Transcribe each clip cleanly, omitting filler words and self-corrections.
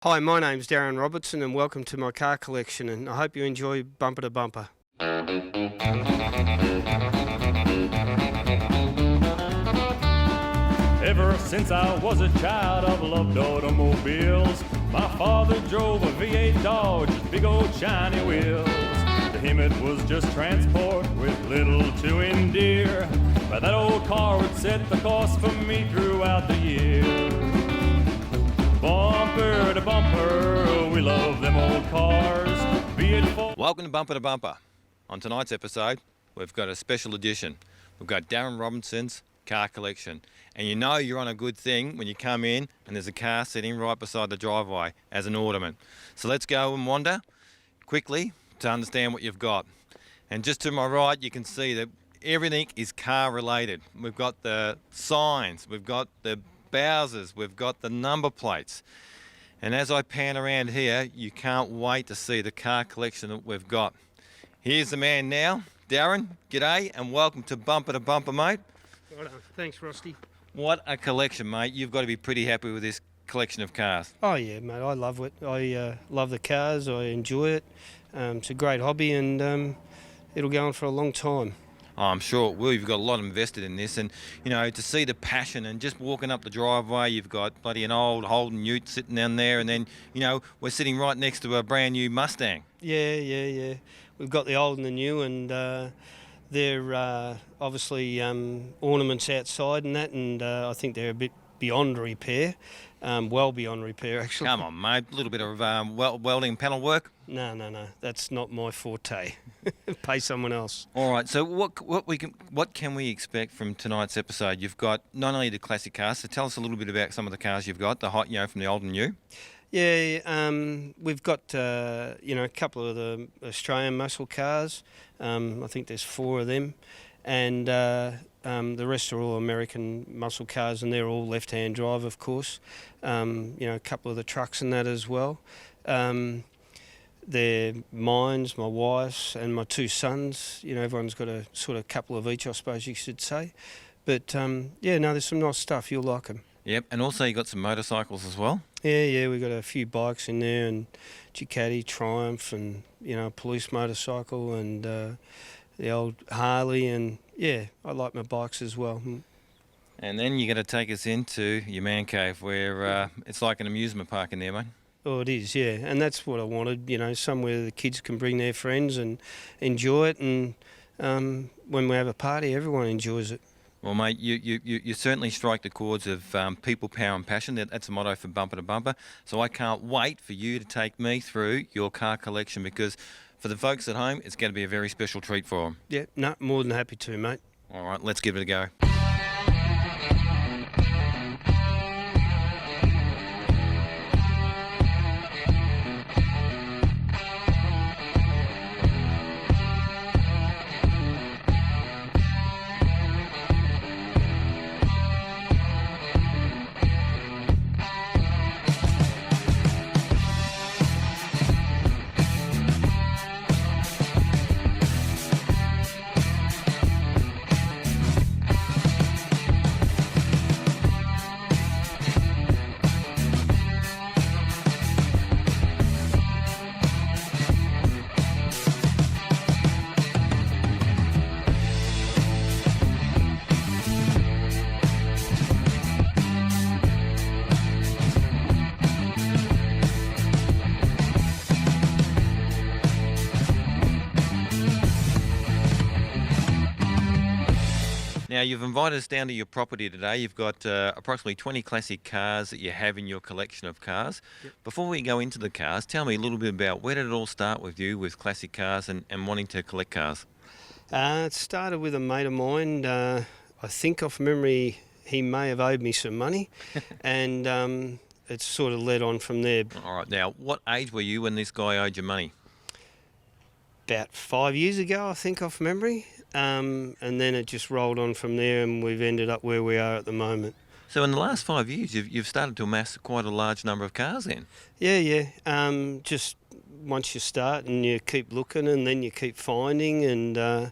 Hi, my name's Darren Robertson and welcome to my car collection, and I hope you enjoy Bumper to Bumper. Ever since I was a child, I've loved automobiles. My father drove a V8 Dodge with big old shiny wheels. To him it was just transport with little to endear, but that old car would set the course for me throughout the year. Bumper to bumper, we love them old cars, be it for... Welcome to Bumper to Bumper. On tonight's episode, we've got a special edition. We've got Darren Robinson's car collection. And you know you're on a good thing when you come in and there's a car sitting right beside the driveway as an ornament. So let's go and wander quickly to understand what you've got. And just to my right, you can see that everything is car related. We've got the signs, we've got the Bowsers, we've got the number plates. And as I pan around here, you can't wait to see the car collection that we've got. Here's the man now. Darren, g'day and welcome to Bumper, mate. Right on. Thanks, Rusty. What a collection, mate. You've got to be pretty happy with this collection of cars. Oh yeah, mate, I love it. I love the cars, I enjoy it. It's a great hobby and it'll go on for a long time. Oh, I'm sure it will. You've got a lot invested in this, and you know, to see the passion and just walking up the driveway, you've got bloody an old Holden Ute sitting down there, and then you know we're sitting right next to a brand new Mustang. Yeah. We've got the old and the new, and they're obviously ornaments outside and that, and I think they're a bit beyond repair, well beyond repair actually. Come on, mate. A little bit of welding panel work. No, that's not my forte. Pay someone else. All right. So what can we expect from tonight's episode? You've got not only the classic cars. So tell us a little bit about some of the cars you've got. The hot, from the old and new. Yeah, we've got a couple of the Australian muscle cars. I think there's 4 of them, and the rest are all American muscle cars, and they're all left-hand drive, of course. A couple of the trucks and that as well. They're mine, my wife's, and my 2 sons. Everyone's got a sort of couple of each, I suppose you should say. But there's some nice stuff. You'll like them. Yep, and also you got some motorcycles as well. Yeah, we've got a few bikes in there, and Ducati, Triumph, and a police motorcycle, and the old Harley, and yeah, I like my bikes as well. And then you're going to take us into your man cave, where it's like an amusement park in there, mate. Oh, it is, yeah, and that's what I wanted. Somewhere the kids can bring their friends and enjoy it, and when we have a party, everyone enjoys it. Well, mate, you certainly strike the chords of people, power and passion. That's a motto for Bumper to Bumper. So I can't wait for you to take me through your car collection, because for the folks at home, it's going to be a very special treat for them. Yeah, no, more than happy to, mate. All right, let's give it a go. Now, you've invited us down to your property today. You've got approximately 20 classic cars that you have in your collection of cars. Yep. Before we go into the cars, tell me a little bit about where did it all start with you with classic cars and wanting to collect cars? It started with a mate of mine. I think off memory he may have owed me some money, and it's sort of led on from there. All right. Now, what age were you when this guy owed you money? About 5 years ago, I think, off memory. And then it just rolled on from there, and we've ended up where we are at the moment. So in the last 5 years, you've started to amass quite a large number of cars then? Yeah. Just once you start and you keep looking and then you keep finding, and the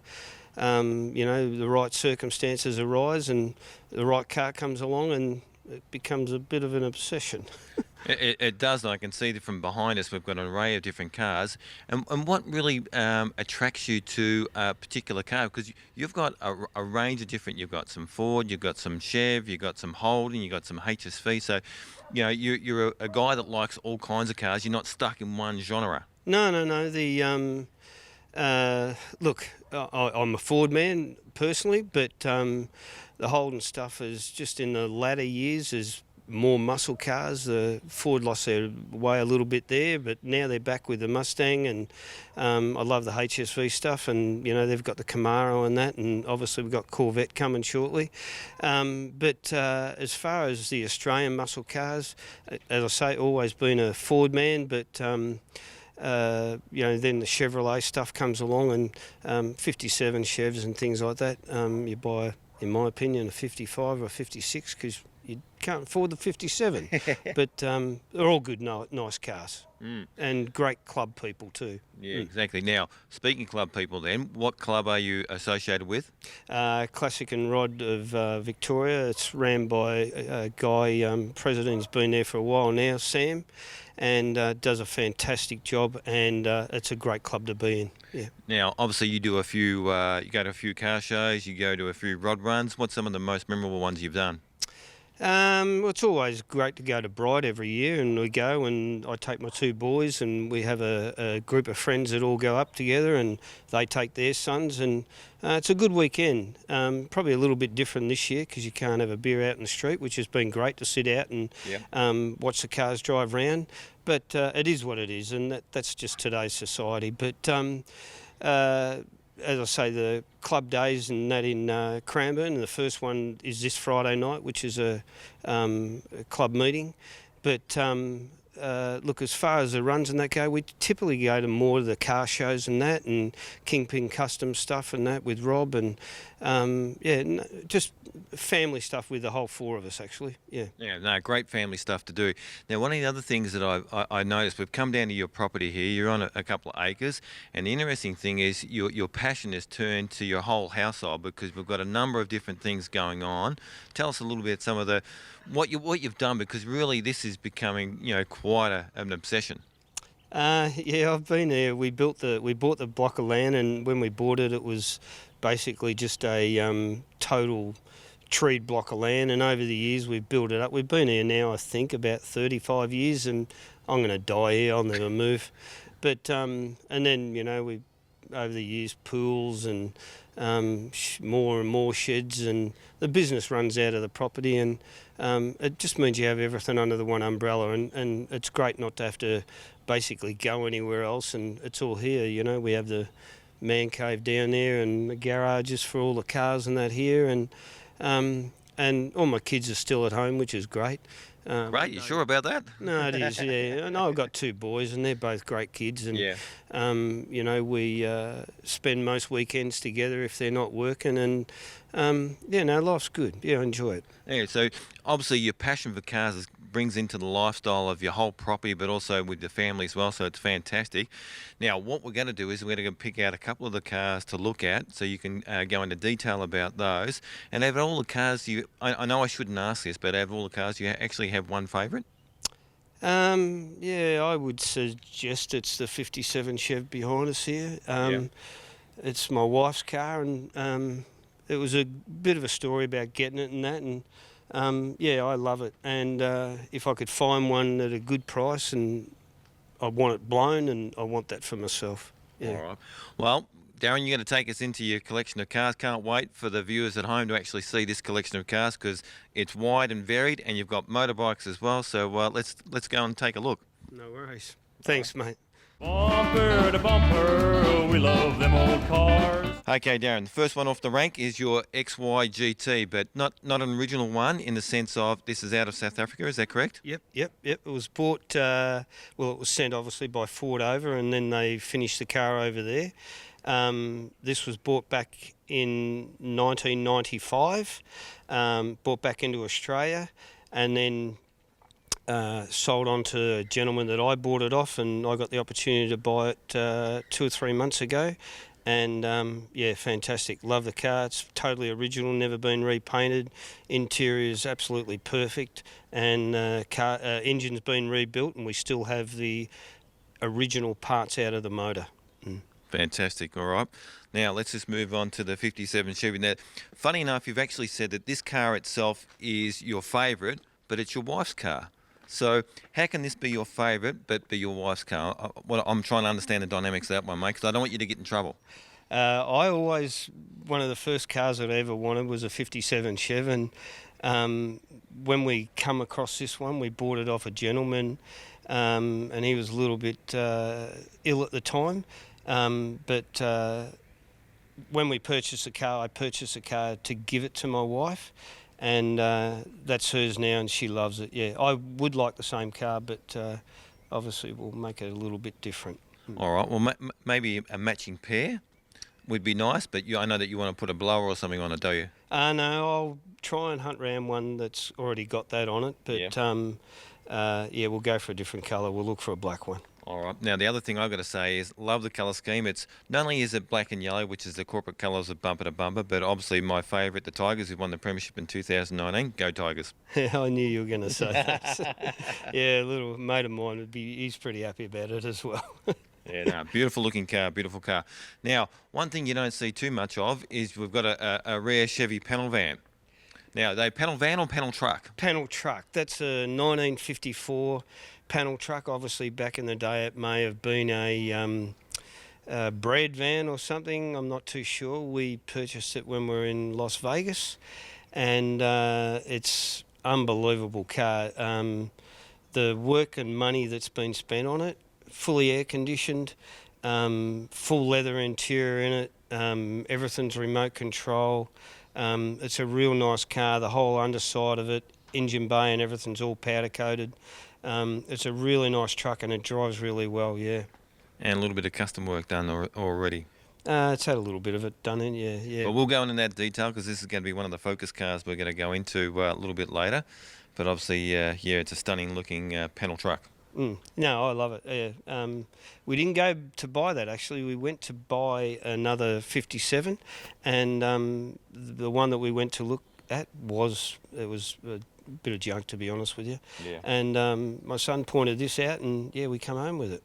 right circumstances arise and the right car comes along, and it becomes a bit of an obsession. It does, and I can see that from behind us we've got an array of different cars. And what really attracts you to a particular car? Because you've got a range of different, you've got some Ford, you've got some Chev, you've got some Holden, you've got some HSV. So, you're a guy that likes all kinds of cars. You're not stuck in one genre. No. Look, I'm a Ford man personally, but the Holden stuff is just in the latter years is more muscle cars. The Ford lost their way a little bit there, but now they're back with the Mustang, and I love the HSV stuff, and they've got the Camaro and that, and obviously we've got Corvette coming shortly. But as far as the Australian muscle cars, as I say, always been a Ford man, but then the Chevrolet stuff comes along, and 57 Chevs and things like that. You buy, in my opinion, a 55 or a 56 because you can't afford the 57. But they're all good, nice cars. And great club people too. Yeah, exactly. Now, speaking club people then, what club are you associated with? Classic and Rod of Victoria. It's ran by a guy, president, he's been there for a while now, Sam, and does a fantastic job, and it's a great club to be in. Yeah. Now, obviously you do a few, you go to a few car shows, you go to a few rod runs. What's some of the most memorable ones you've done? Well, it's always great to go to Bright every year, and we go, and I take my two boys, and we have a group of friends that all go up together, and they take their sons, and it's a good weekend. Probably a little bit different this year because you can't have a beer out in the street, which has been great to sit out and watch the cars drive round. But it is what it is, and that's just today's society. But as I say, the club days and that in Cranbourne, and the first one is this Friday night, which is a club meeting. But look, as far as the runs and that go, we typically go to more of the car shows and that, and Kingpin Custom stuff and that with Rob, and just family stuff with the whole four of us actually. Yeah, no, great family stuff to do. Now, one of the other things that I noticed, we've come down to your property here, you're on a couple of acres, and the interesting thing is your passion is turned to your whole household, because we've got a number of different things going on. Tell us a little bit some of what you've done, because really this is becoming quite an obsession. I've been there. We bought the block of land, and when we bought it, it was basically just a total treed block of land, and over the years we've built it up. We've been here now, I think, about 35 years, and I'm going to die here. I'll never move. But and then we over the years pools and more and more sheds, and the business runs out of the property, and it just means you have everything under the one umbrella, and it's great not to have to basically go anywhere else, and it's all here. We have the man cave down there and the garages for all the cars and that here, and all my kids are still at home, which is great. Right, you sure about that? No, it is, yeah. I know I've got two boys, and they're both great kids, and we spend most weekends together if they're not working, and life's good. Yeah, I enjoy it. Yeah, so obviously your passion for cars brings into the lifestyle of your whole property, but also with the family as well, so it's fantastic. Now, what we're going to do is we're going to pick out a couple of the cars to look at, so you can go into detail about those. And out of all the cars, I know I shouldn't ask this, but out of all the cars, you actually have one favourite? I would suggest it's the 57 Chev behind us here. It's my wife's car, and it was a bit of a story about getting it and that, and I love it. And if I could find one at a good price, and I want it blown, and I want that for myself. Yeah. All right. Well, Darren, you're going to take us into your collection of cars. Can't wait for the viewers at home to actually see this collection of cars, because it's wide and varied, and you've got motorbikes as well. So let's go and take a look. No worries. Thanks, mate. Bumper to bumper, we love them old cars. Okay, Darren, the first one off the rank is your XY GT, but not an original one in the sense of this is out of South Africa, is that correct? Yep. It was bought, it was sent obviously by Ford over, and then they finished the car over there. This was bought back in 1995, brought back into Australia, and then sold on to a gentleman that I bought it off, and I got the opportunity to buy it 2 or 3 months ago, And yeah, fantastic. Love the car. It's totally original, never been repainted. Interior is absolutely perfect, and engine's been rebuilt, and we still have the original parts out of the motor. Fantastic. All right. Now let's just move on to the 57 Chevy. Now, funny enough, you've actually said that this car itself is your favourite, but it's your wife's car. So how can this be your favourite but be your wife's car? I'm trying to understand the dynamics of that one, mate, because I don't want you to get in trouble. One of the first cars that I ever wanted was a 57 Chev, and when we come across this one, we bought it off a gentleman, and he was a little bit ill at the time. But when we purchased the car, I purchased the car to give it to my wife, and that's hers now, and she loves it. Yeah, I would like the same car, but obviously we'll make it a little bit different. All right. Well, maybe a matching pair would be nice, but I know that you want to put a blower or something on it, do you? No, I'll try and hunt around one that's already got that on it, but yeah, we'll go for a different colour. We'll look for a black one. All right. Now, the other thing I've got to say is love the colour scheme. It's not only is it black and yellow, which is the corporate colours of bumper to bumper, but obviously my favourite, the Tigers, who won the premiership in 2019. Go Tigers. I knew you were going to say that. Yeah, a little mate of mine he's pretty happy about it as well. Yeah, no, beautiful looking car, beautiful car. Now, one thing you don't see too much of is we've got a rare Chevy panel van. Now, are they panel van or panel truck? Panel truck. That's a 1954 panel truck. Obviously, back in the day, it may have been a bread van or something. I'm not too sure. We purchased it when we were in Las Vegas, and it's unbelievable car. The work and money that's been spent on it, fully air conditioned, full leather interior in it, everything's remote control. It's a real nice car. The whole underside of it, engine bay and everything's all powder coated. It's a really nice truck and it drives really well, yeah. And a little bit of custom work done already. It's had a little bit of it done in, yeah. But we'll go into that detail because this is going to be one of the focus cars we're going to go into a little bit later. But obviously, yeah, it's a stunning looking panel truck. No, I love it. Yeah. We didn't go to buy that actually. We went to buy another 57, and the one that we went to look at was a bit of junk, to be honest with you. Yeah. And my son pointed this out, and yeah, we come home with it.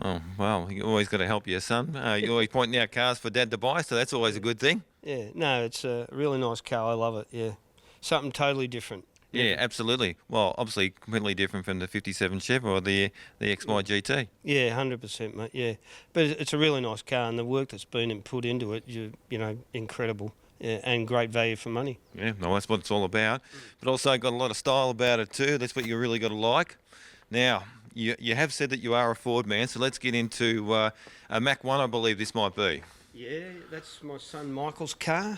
Oh well, you always got to help your son. You're always pointing out cars for Dad to buy, so that's always a good thing. Yeah. No, it's a really nice car. I love it. Yeah. Something totally different. Yeah, absolutely. Well, obviously completely different from the 57 Chev or the XY GT. Yeah, 100%, mate. Yeah, but it's a really nice car, and the work that's been put into it, you know, incredible. Yeah, and great value for money. Yeah, no, that's what it's all about. But also got a lot of style about it too. That's what you really got to like. Now, you have said that you are a Ford man, so let's get into a Mach 1, I believe this might be. Yeah, that's my son Michael's car.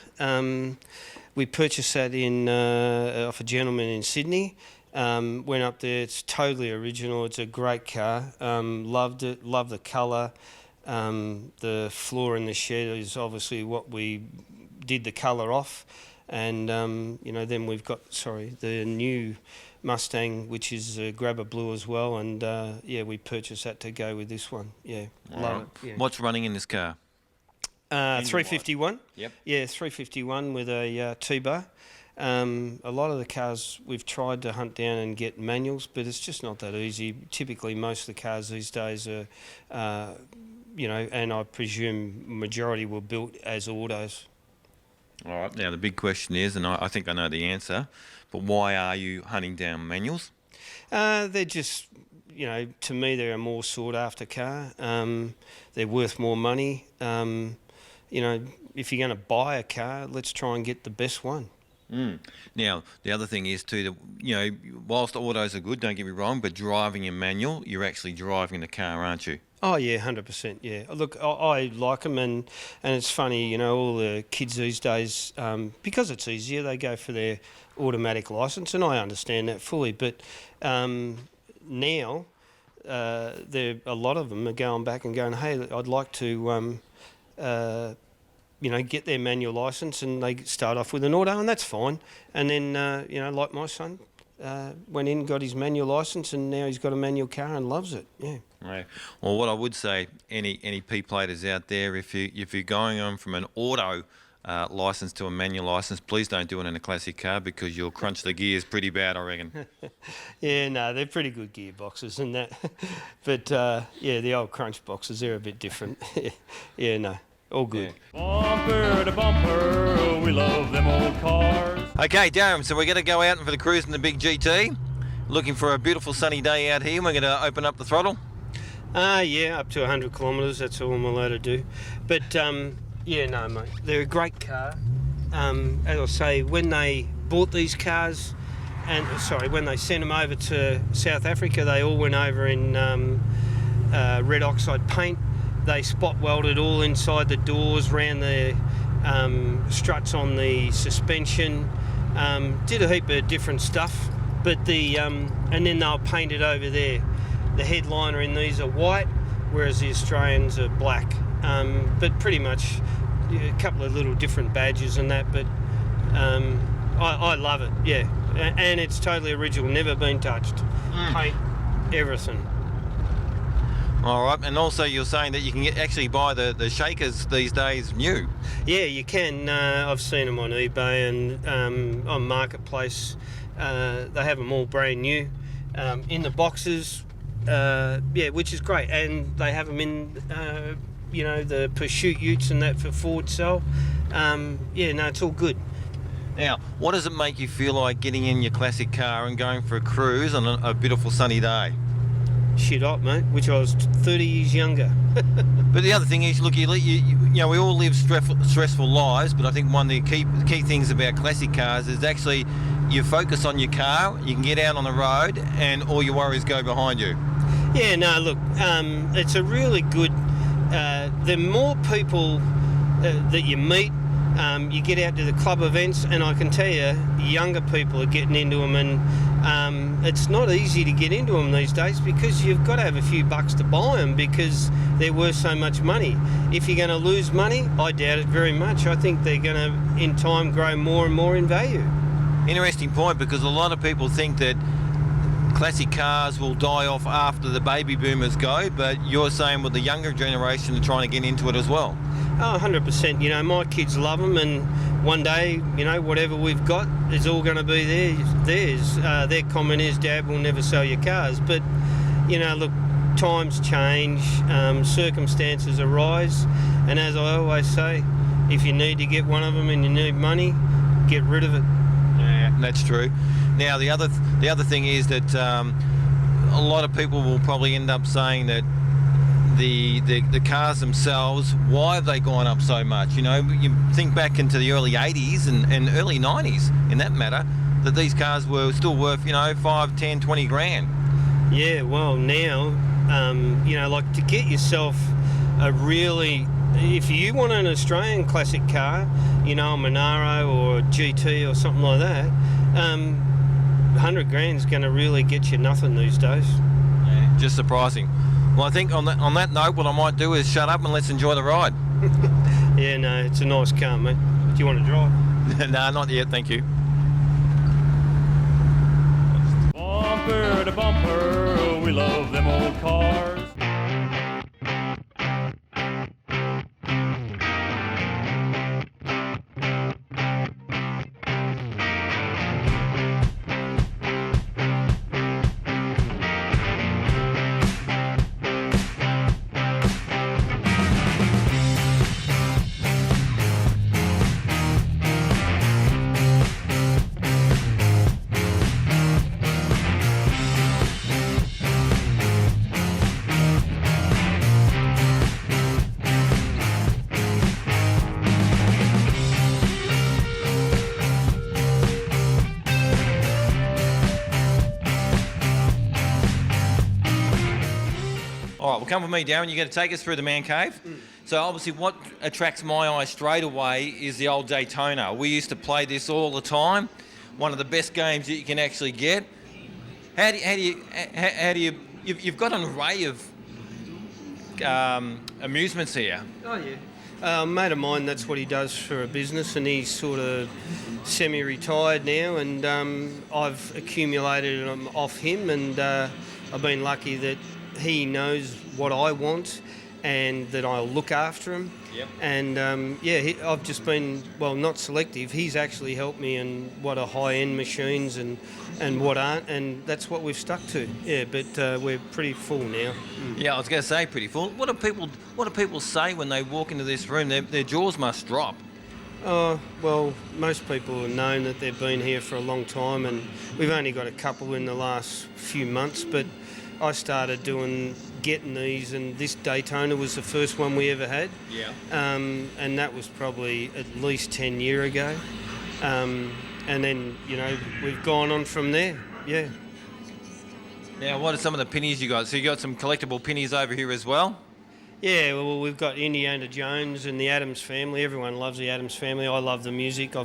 We purchased that off a gentleman in Sydney. Went up there. It's totally original. It's a great car. Loved it. Loved the colour. The floor in the shed is obviously what we did the colour off. And you know, then we've got the new Mustang, which is grabber blue as well. And yeah, we purchased that to go with this one. Yeah, love it. Yeah. What's running in this car? 351. Yep. Yeah, 351 with a T-bar. A lot of the cars we've tried to hunt down and get manuals, but it's just not that easy. Typically, most of the cars these days are, you know, and I presume majority were built as autos. All right. Now the big question is, and I think I know the answer, but why are you hunting down manuals? They're just, you know, to me they're a more sought after car. They're worth more money. You know, if you're going to buy a car, let's try and get the best one. Now, the other thing is too that, you know, whilst autos are good, don't get me wrong, but driving in manual, you're actually driving the car, aren't you? Oh yeah, 100%. Yeah. Look, I like them, and it's funny, you know, all the kids these days, because it's easier, they go for their automatic license, and I understand that fully. But now, a lot of them are going back and going, hey, I'd like to, you know, get their manual license, and they start off with an auto, and that's fine. And then, you know, like my son, went in, got his manual license, and now he's got a manual car and loves it. Yeah. Yeah. Well, what I would say, any P platers out there, if you're going on from an auto license to a manual license, please don't do it in a classic car because you'll crunch the gears pretty bad, I reckon. Yeah, no, they're pretty good gearboxes and that. But yeah, the old crunch boxes, they're a bit different. Yeah, no, all good. Yeah. Bumper to bumper, we love them old cars. Okay, Darren, so we're going to go out for the cruise in the big GT. Looking for a beautiful sunny day out here. We're going to open up the throttle. Yeah, up to 100 kilometres, that's all I'm allowed to do. But yeah, no, mate, they're a great car. As I say, when they bought these cars, when they sent them over to South Africa, they all went over in red oxide paint. They spot welded all inside the doors, ran the struts on the suspension, did a heap of different stuff. But and then they'll paint it over there. The headliner in these are white, whereas the Australians are black. But pretty much a couple of little different badges and that. But I love it, yeah. And it's totally original, never been touched. Paint, everything. All right, and also you're saying that you can actually buy the shakers these days new. Yeah, you can. I've seen them on eBay and on Marketplace. They have them all brand new in the boxes, yeah, which is great. And they have them in, the Pursuit utes and that for Ford sale. Yeah, no, it's all good. Now, what does it make you feel like getting in your classic car and going for a cruise on a beautiful sunny day? Shit hot, mate, which I was 30 years younger. But the other thing is, look, you know, we all live stressful lives, but I think one of the key things about classic cars is actually you focus on your car, you can get out on the road, and all your worries go behind you. Yeah, no, look, it's a really good... the more people that you meet, you get out to the club events, and I can tell you, younger people are getting into them, and it's not easy to get into them these days because you've got to have a few bucks to buy them because they're worth so much money. If you're going to lose money, I doubt it very much. I think they're going to, in time, grow more and more in value. Interesting point, because a lot of people think that classic cars will die off after the baby boomers go, but you're saying with the younger generation are trying to get into it as well. Oh, 100%. You know, my kids love them, and one day, you know, whatever we've got is all going to be theirs. Their comment is, Dad, we'll never sell your cars. But, you know, look, times change, circumstances arise, and as I always say, if you need to get one of them and you need money, get rid of it. Yeah, that's true. Now, the other thing is that a lot of people will probably end up saying that the cars themselves, why have they gone up so much? You know, you think back into the early 80s and early 90s, in that matter, that these cars were still worth, you know, 5, 10, 20 grand. Yeah, well, now, you know, like to get yourself a really... If you want an Australian classic car, you know, a Monaro or a GT or something like that, 100 grand is going to really get you nothing these days. Yeah, just surprising. Well, I think on that note, what I might do is shut up and let's enjoy the ride. Yeah, no, it's a nice car, mate. Do you want to drive? No, not yet, thank you. Bumper to bumper, we love them old cars. All right, well, come with me, Darren. You're going to take us through the man cave. So obviously what attracts my eye straight away is the old Daytona. We used to play this all the time. One of the best games that you can actually get. How do you you've got an array of amusements here. Oh, yeah. A mate of mine, that's what he does for a business, and he's sort of semi-retired now, and I've accumulated them off him, and I've been lucky that he knows what I want and that I'll look after him. Yep. And I've just been, well, not selective. He's actually helped me in what are high-end machines and what aren't, and that's what we've stuck to. Yeah, but we're pretty full now. Yeah, I was going to say pretty full. What do people say when they walk into this room? Their jaws must drop. Oh, well, most people have known that they've been here for a long time, and we've only got a couple in the last few months, but I started getting these, and this Daytona was the first one we ever had. Yeah. And that was probably at least 10 years ago. And then, we've gone on from there. Yeah. Now, what are some of the pennies you got? So you got some collectible pennies over here as well? Yeah, well, we've got Indiana Jones and the Addams Family. Everyone loves the Addams Family. I love the music.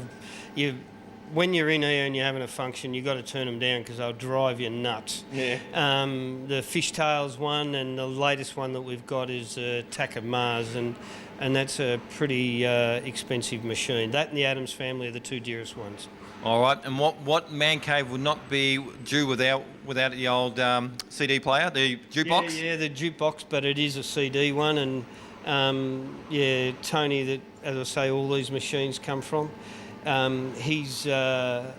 When you're in here and you're having a function, you've got to turn them down because they'll drive you nuts. Yeah. The Fishtails one, and the latest one that we've got is Attack of Mars, and that's a pretty expensive machine. That and the Addams Family are the two dearest ones. All right, and what man cave would not be due without the old CD player, the jukebox? Yeah, the jukebox, but it is a CD one, and Tony, that, as I say, all these machines come from. He's, they're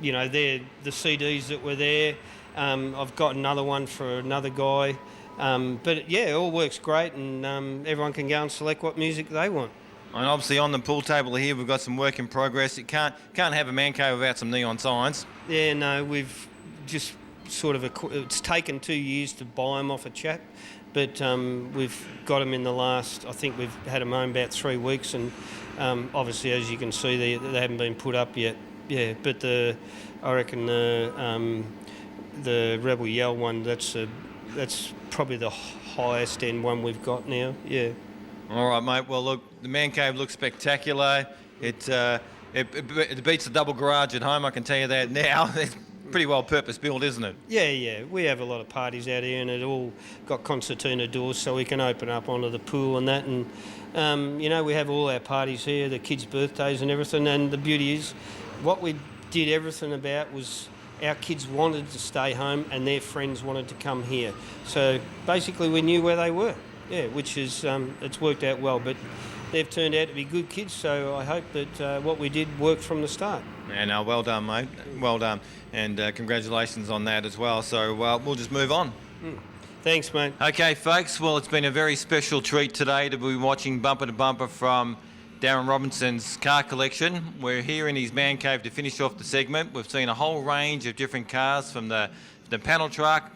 the CDs that were there. I've got another one for another guy. But yeah, it all works great, and everyone can go and select what music they want. And obviously on the pool table here, we've got some work in progress. You can't have a man cave without some neon signs. Yeah, no, we've just it's taken 2 years to buy them off a chap, but we've got them in the last, I think we've had them home about 3 weeks, and obviously, as you can see, they haven't been put up yet. Yeah, but I reckon the Rebel Yell one, that's probably the highest end one we've got now. Yeah. All right, mate. Well, look, the man cave looks spectacular. It beats the double garage at home, I can tell you that now. It's pretty well purpose-built, isn't it? Yeah. We have a lot of parties out here, and it all got concertina doors so we can open up onto the pool and that. And, we have all our parties here, the kids' birthdays and everything. And the beauty is, what we did everything about was our kids wanted to stay home and their friends wanted to come here. So basically we knew where they were. Yeah, which is, it's worked out well, but they've turned out to be good kids, so I hope that what we did worked from the start. Yeah, no, well done, mate. Well done. And congratulations on that as well. So we'll just move on. Thanks, mate. Okay, folks, well, it's been a very special treat today to be watching Bumper to Bumper from Darren Robinson's car collection. We're here in his man cave to finish off the segment. We've seen a whole range of different cars, from the panel truck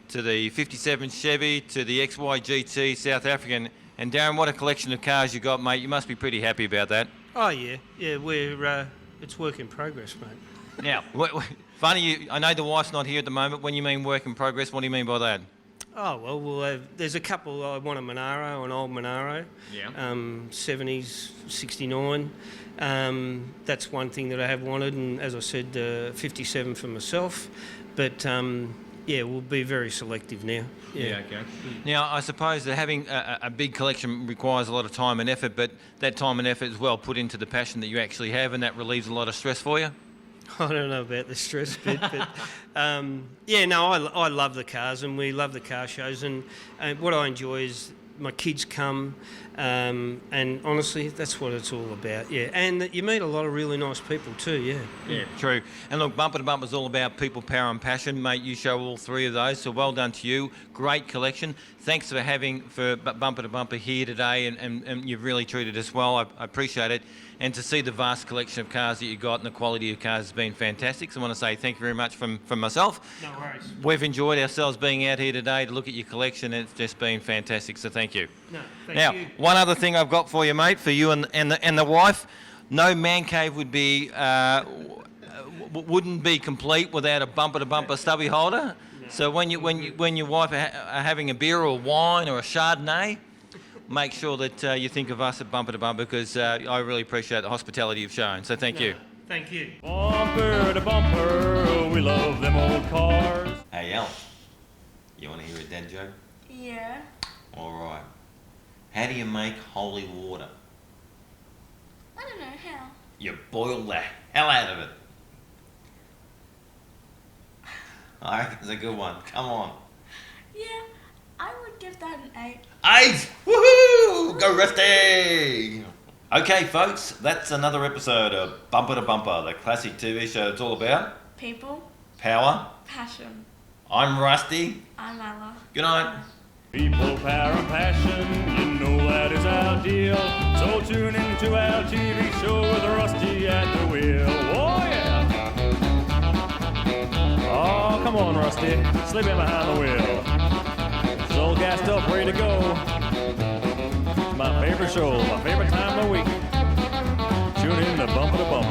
to the 57 Chevy, to the XY GT South African. And Darren, what a collection of cars you got, mate. You must be pretty happy about that. Oh, yeah. Yeah, it's work in progress, mate. Now, funny, I know the wife's not here at the moment. When you mean work in progress, what do you mean by that? Oh, well, there's a couple. I want a Monaro, an old Monaro. Yeah. 70s, 69. That's one thing that I have wanted, and as I said, 57 for myself. But we'll be very selective now. Yeah. Okay. Now, I suppose that having a big collection requires a lot of time and effort, but that time and effort is well put into the passion that you actually have, and that relieves a lot of stress for you? I don't know about the stress bit, but I love the cars, and we love the car shows, and what I enjoy is my kids come, and honestly, that's what it's all about, yeah. And you meet a lot of really nice people too, yeah. Yeah, true. And look, Bumper to Bumper is all about people, power and passion. Mate, you show all three of those, so well done to you. Great collection. Thanks for Bumper to Bumper here today, and you've really treated us well. I appreciate it. And to see the vast collection of cars that you got and the quality of cars has been fantastic. So I want to say thank you very much from myself. No worries. We've enjoyed ourselves being out here today to look at your collection, and it's just been fantastic, so thank you. No, thank you. One other thing I've got for you, mate, for you and the wife. No man cave wouldn't be complete without a Bumper to Bumper stubby holder. No. So when your wife are having a beer or wine or a Chardonnay, make sure that you think of us at Bumper to Bumper, because I really appreciate the hospitality you've shown. So thank you. Thank you. Bumper to bumper, we love them old cars. Hey, Al, you want to hear a dad joke? Yeah. All right. How do you make holy water? I don't know how. You boil the hell out of it. I reckon it's a good one. Come on. Yeah, 8. 8! Woohoo! Go Rusty! Okay, folks, that's another episode of Bumper to Bumper, the classic TV show it's all about. People, Power. passion. I'm Rusty. I'm Ella. Good night. People, power, and passion, you know that is our deal. So tune into our TV show with Rusty at the wheel. Oh, yeah! Oh, come on, Rusty. Slip in behind the wheel. It's all gassed up, ready to go. It's my favorite show, my favorite time of the week. Tune in to Bumper to Bumper.